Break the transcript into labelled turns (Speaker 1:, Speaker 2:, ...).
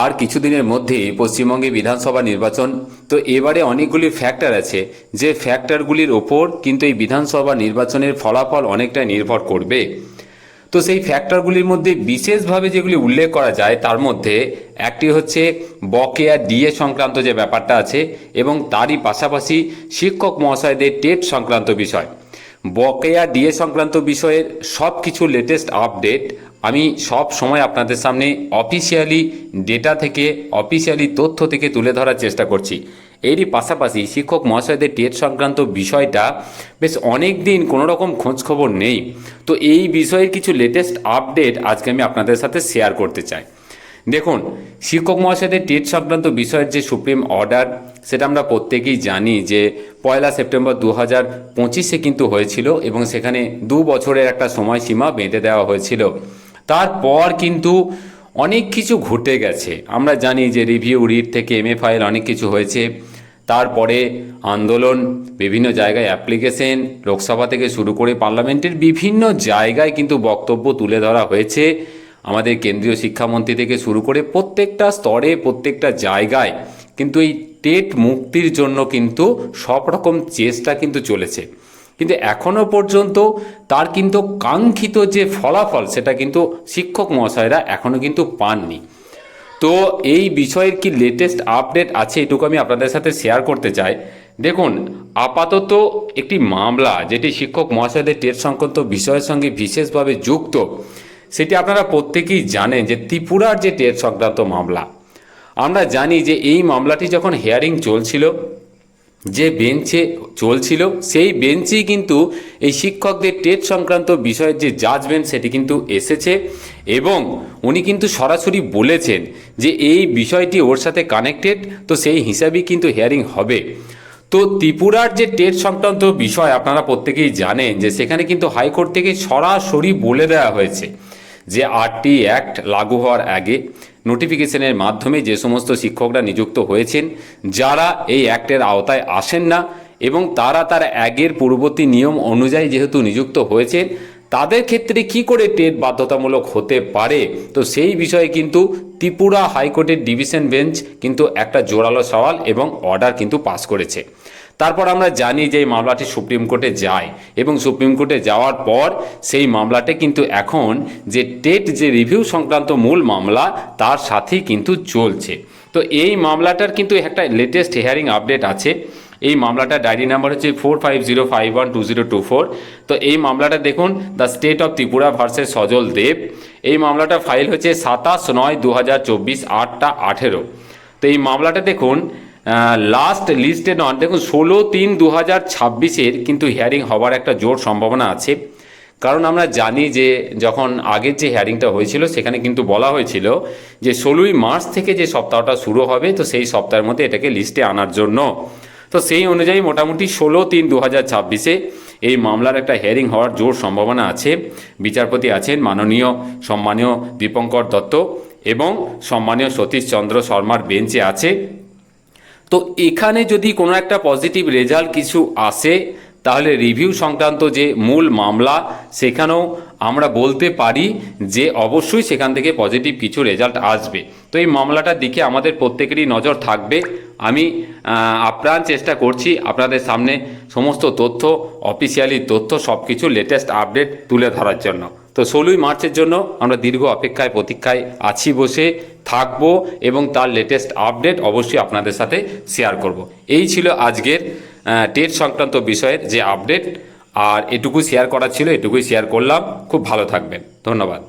Speaker 1: আর কিছুদিনের মধ্যেই পশ্চিমবঙ্গে বিধানসভা নির্বাচন। তো এবারে অনেকগুলি ফ্যাক্টর আছে, যে ফ্যাক্টরগুলির ওপর কিন্তু এই বিধানসভা নির্বাচনের ফলাফল অনেকটা নির্ভর করবে। তো সেই ফ্যাক্টরগুলির মধ্যে বিশেষভাবে যেগুলি উল্লেখ করা যায় তার মধ্যে একটি হচ্ছে বকেয়া ডিএ সংক্রান্ত যে ব্যাপারটা আছে, এবং তারই পাশাপাশি শিক্ষক মহাশয়দের টেট সংক্রান্ত বিষয়। বকেয়া ডিএ সংক্রান্ত বিষয়ের সব কিছু লেটেস্ট আপডেট আমি সব সময় আপনাদের সামনে অফিসিয়ালি ডেটা থেকে, অফিসিয়ালি তথ্য থেকে তুলে ধরার চেষ্টা করছি। এরই পাশাপাশি শিক্ষক মহাশয়দের টেট সংক্রান্ত বিষয়টা বেশ অনেক দিন কোনো রকম খোঁজখবর নেই। তো এই বিষয়ের কিছু লেটেস্ট আপডেট আজকে আমি আপনাদের সাথে শেয়ার করতে চাই। দেখুন, শিক্ষক মহাশয়দের টেট সংক্রান্ত বিষয়ের যে সুপ্রিম অর্ডার, সেটা আমরা প্রত্যেকেই জানি যে 1 সেপ্টেম্বর 2025 কিন্তু হয়েছিল, এবং সেখানে 2 বছরের একটা সময়সীমা বেঁধে দেওয়া হয়েছিল। তারপর কিন্তু অনেক কিছু ঘটে গেছে। আমরা জানি যে রিভিউ, রিট থেকে এমএ ফাইল অনেক কিছু হয়েছে। তারপরে আন্দোলন, বিভিন্ন জায়গায় অ্যাপ্লিকেশন, লোকসভা থেকে শুরু করে পার্লামেন্টের বিভিন্ন জায়গায় কিন্তু বক্তব্য তুলে ধরা হয়েছে। আমাদের কেন্দ্রীয় শিক্ষামন্ত্রী থেকে শুরু করে প্রত্যেকটা স্তরে, প্রত্যেকটা জায়গায় কিন্তু এই টেট মুক্তির জন্য কিন্তু সব রকম চেষ্টা কিন্তু চলেছে। কিন্তু এখনও পর্যন্ত তার কিন্তু কাঙ্ক্ষিত যে ফলাফল, সেটা কিন্তু শিক্ষক মহাশয়রা এখনও কিন্তু পাননি। তো এই বিষয়ের কি লেটেস্ট আপডেট আছে, এটুকু আমি আপনাদের সাথে শেয়ার করতে চাই। দেখুন, আপাতত একটি মামলা যেটি শিক্ষক মহাশয়দের টেট সংক্রান্ত বিষয়ের সঙ্গে বিশেষভাবে যুক্ত, সেটি আপনারা প্রত্যেকেই জানেন যে ত্রিপুরার যে টেট সংক্রান্ত মামলা। আমরা জানি যে এই মামলাটি যখন হিয়ারিং চলছিল, যে বেঞ্চে চলছিল, সেই বেঞ্চেই কিন্তু এই শিক্ষকদের টেট সংক্রান্ত বিষয়ের যে জাজমেন্ট, সেটি কিন্তু এসেছে, এবং উনি কিন্তু সরাসরি বলেছেন যে এই বিষয়টি ওর সাথে কানেক্টেড, তো সেই হিসাবেই কিন্তু হিয়ারিং হবে। তো ত্রিপুরার যে টেট সংক্রান্ত বিষয় আপনারা প্রত্যেকেই জানেন যে সেখানে কিন্তু হাইকোর্ট থেকে সরাসরি বলে দেওয়া হয়েছে যে আরটি অ্যাক্ট লাগু হওয়ার আগে নোটিফিকেশনের মাধ্যমে যে সমস্ত শিক্ষকরা নিযুক্ত হয়েছেন, যারা এই অ্যাক্টের আওতায় আসেন না এবং তারা তার আগের পূর্ববর্তী নিয়ম অনুযায়ী যেহেতু নিযুক্ত হয়েছেন, তাদের ক্ষেত্রে কি করে টেট বাধ্যতামূলক হতে পারে, তো সেই বিষয়ে কিন্তু ত্রিপুরা হাইকোর্টের ডিভিশন বেঞ্চ কিন্তু একটা জোরালো সওয়াল এবং অর্ডার কিন্তু পাস করেছে। তারপর আমরা জানি যে এই মামলাটি সুপ্রিম কোর্টে যায়, এবং সুপ্রিম কোর্টে যাওয়ার পর সেই মামলাটি কিন্তু এখন যে টেট যে রিভিউ সংক্রান্ত মূল মামলা, তার সাথেই কিন্তু চলছে। তো এই মামলাটার কিন্তু একটা লেটেস্ট হিয়ারিং আপডেট আছে। এই মামলাটা ডায়েরি নাম্বার হচ্ছে 4505120224। তো এই মামলাটা দেখুন, the state of Tripura versus Sajal Deb. এই মামলাটা ফাইল হচ্ছে 27/9/2024, 8টা 18। তো এই মামলাটা দেখুন, লাস্ট লিস্টে নন, দেখুন 16/3/2026 কিন্তু হিয়ারিং হওয়ার একটা জোর সম্ভাবনা আছে। কারণ আমরা জানি যে যখন আগের যে হিয়ারিংটা হয়েছিল, সেখানে কিন্তু বলা হয়েছিল যে 16ই মার্চ থেকে যে সপ্তাহটা শুরু হবে, তো সেই সপ্তাহের মধ্যে এটাকে লিস্টে আনার জন্য। তো সেই অনুযায়ী মোটামুটি 16/3/2026 এই মামলার একটা হিয়ারিং হওয়ার জোর সম্ভাবনা আছে। বিচারপতি আছেন মাননীয় সম্মানীয় দীপঙ্কর দত্ত এবং সম্মানীয় সতীশ চন্দ্র শর্মার বেঞ্চে আছে। তো এখানে যদি কোনো একটা পজিটিভ রেজাল্ট কিছু আসে, তাহলে রিভিউ সংক্রান্ত যে মূল মামলা, সেখানেও আমরা বলতে পারি যে অবশ্যই সেখান থেকে পজিটিভ কিছু রেজাল্ট আসবে। তো এই মামলাটার দিকে আমাদের প্রত্যেকেরই নজর থাকবে। আমি আপ্রাণ চেষ্টা করছি আপনাদের সামনে সমস্ত তথ্য, অফিসিয়ালি তথ্য, সব কিছু লেটেস্ট আপডেট তুলে ধরার জন্য। তো 16ই মার্চের জন্য আমরা দীর্ঘ অপেক্ষায় প্রতীক্ষায় আছি, বসে থাকবো, এবং তার লেটেস্ট আপডেট অবশ্যই আপনাদের সাথে শেয়ার করব। এই ছিল আজকের টেট সংক্রান্ত বিষয়ের যে আপডেট, আর এটুকু শেয়ার করার ছিল, এটুকুই শেয়ার করলাম। খুব ভালো থাকবেন, ধন্যবাদ।